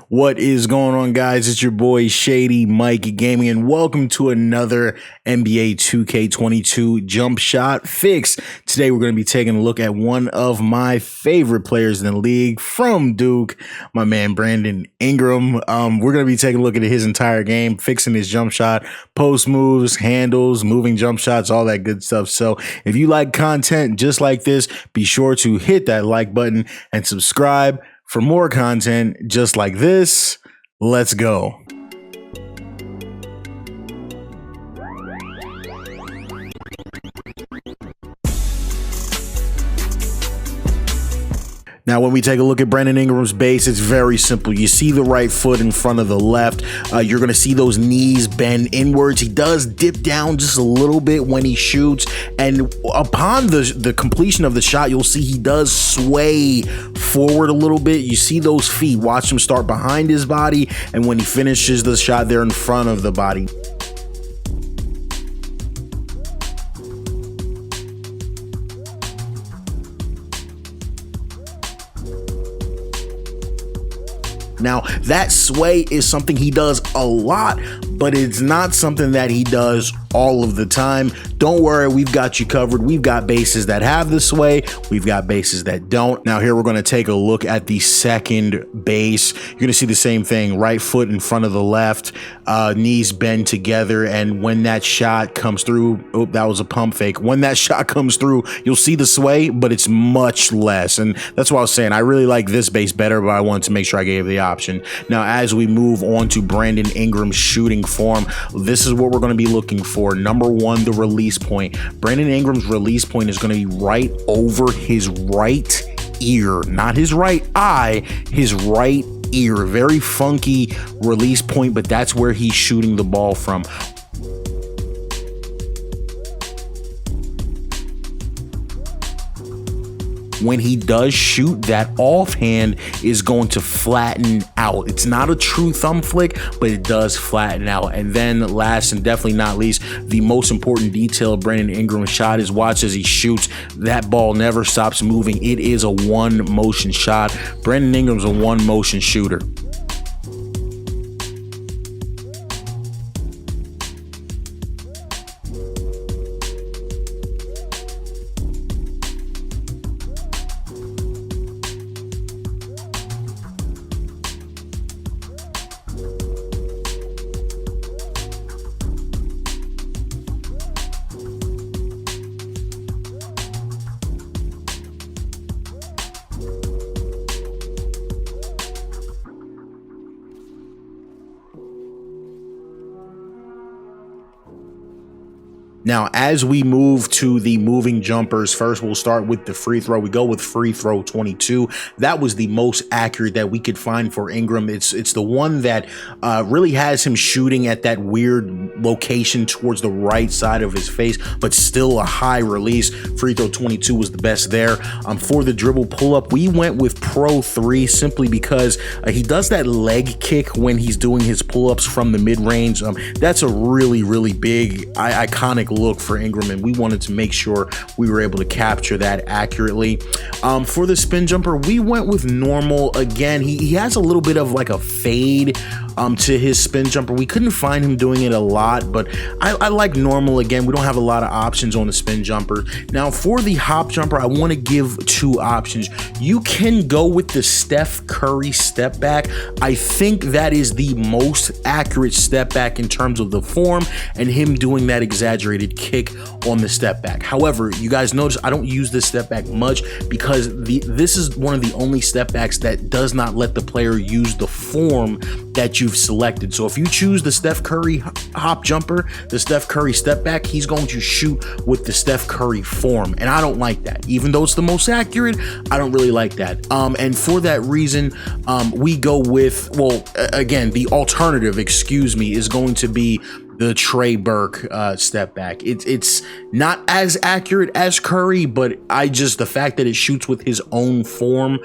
What is going on, guys? It's your boy ShadyMikeGaming, and welcome to another NBA2K22 jump shot fix. Today, we're going to be taking a look at one of my favorite players in the league from Duke, my man Brandon Ingram. We're going to be taking a look at his entire game, fixing his jump shot, post moves, handles, moving jump shots, all that good stuff. So if you like content just like this, be sure to hit that like button and subscribe for more content just like this. Let's go. Now, when we take a look at Brandon Ingram's base, it's very simple. You see the right foot in front of the left. You're going to see those knees bend inwards. He does dip down just a little bit when he shoots. And upon the completion of the shot, you'll see he does sway forward a little bit. You see those feet. Watch him start behind his body. And when he finishes the shot, they're in front of the body. Now, that sway is something he does a lot, but it's not something that he does all of the time. Don't worry, we've got you covered. We've got bases that have the sway. We've got bases that don't. Now, here we're going to take a look at the second base. You're going to see the same thing. Right foot in front of the left, knees bend together, and when that shot comes through, oh, that was a pump fake. When that shot comes through, you'll see the sway, but it's much less. And that's what I was saying. I really like this base better, but I wanted to make sure I gave the option. Now, as we move on to Brandon Ingram's shooting form, this is what we're going to be looking for. Number one, the release point. Brandon Ingram's release point is going to be right over his right ear, not his right eye, his right ear. Very funky release point, but that's where he's shooting the ball from. When he does shoot, that offhand is going to flatten out. It's not a true thumb flick, but it does flatten out. And then last and definitely not least, the most important detail of Brandon Ingram's shot is watch as he shoots. That ball never stops moving. It is a one motion shot. Brandon Ingram's a one motion shooter. Now, as we move to the moving jumpers, first we'll start with the free throw. We go with free throw 22. That was the most accurate that we could find for Ingram. It's the one that really has him shooting at that weird location towards the right side of his face, but still a high release. Free throw 22 was the best there. For the dribble pull-up, we went with Pro 3 simply because he does that leg kick when he's doing his pull-ups from the mid-range. That's a really, really big, iconic look for Ingram, and we wanted to make sure we were able to capture that accurately. For the spin jumper, we went with normal. Again, he has a little bit of like a fade to his spin jumper. We couldn't find him doing it a lot, but I like normal. Again, we don't have a lot of options on the spin jumper. Now, for the hop jumper, I want to give two options. You can go with the Steph Curry step back. I think that is the most accurate step back in terms of the form and him doing that exaggerated kick on the step back. However, you guys notice I don't use this step back much because this is one of the only step backs that does not let the player use the form that you've selected. So if you choose the Steph Curry hop jumper, the Steph Curry step back, he's going to shoot with the Steph Curry form, and I don't like that. Even though it's the most accurate, I don't really like that. And for that reason, we go with, well, again, the alternative, excuse me, is going to be the Trey Burke step back. It's not as accurate as Curry, but the fact that it shoots with his own form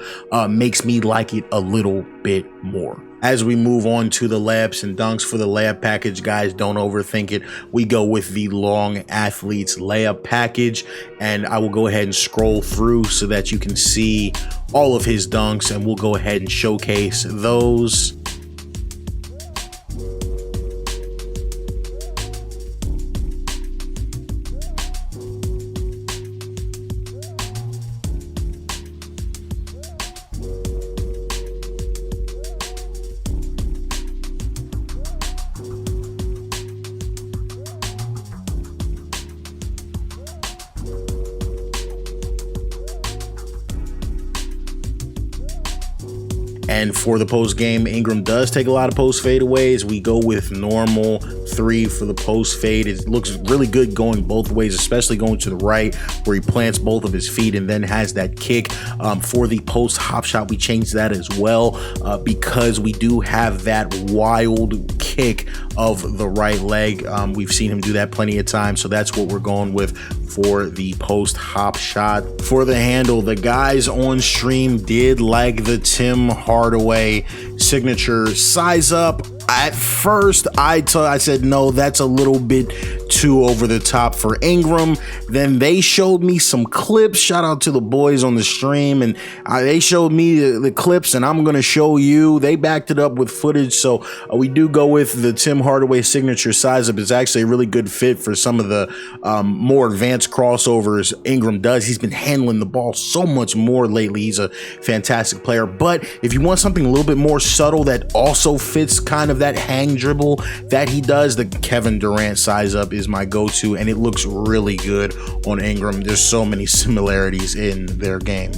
makes me like it a little bit more. As we move on to the layups and dunks, for the layup package, guys, don't overthink it. We go with the Long Athletes layup package, and I will go ahead and scroll through so that you can see all of his dunks, and we'll go ahead and showcase those. And for the post game, Ingram does take a lot of post fadeaways. We go with normal 3 for the post fade. It looks really good going both ways, especially going to the right where he plants both of his feet and then has that kick. For the post hop shot, we changed that as well because we do have that wild kick of the right leg. We've seen him do that plenty of times, so that's what we're going with for the post hop shot. For the handle, the guys on stream did like the Tim Hardaway signature size up. At first, I said, no, that's a little bit too over the top for Ingram. Then they showed me some clips. Shout out to the boys on the stream. And they showed me the clips, and I'm going to show you. They backed it up with footage. So we do go with the Tim Hardaway signature size up. It's actually a really good fit for some of the more advanced crossovers Ingram does. He's been handling the ball so much more lately. He's a fantastic player. But if you want something a little bit more subtle that also fits kind of that hang dribble that he does, the Kevin Durant size up is my go-to, and it looks really good on Ingram. There's so many similarities in their game.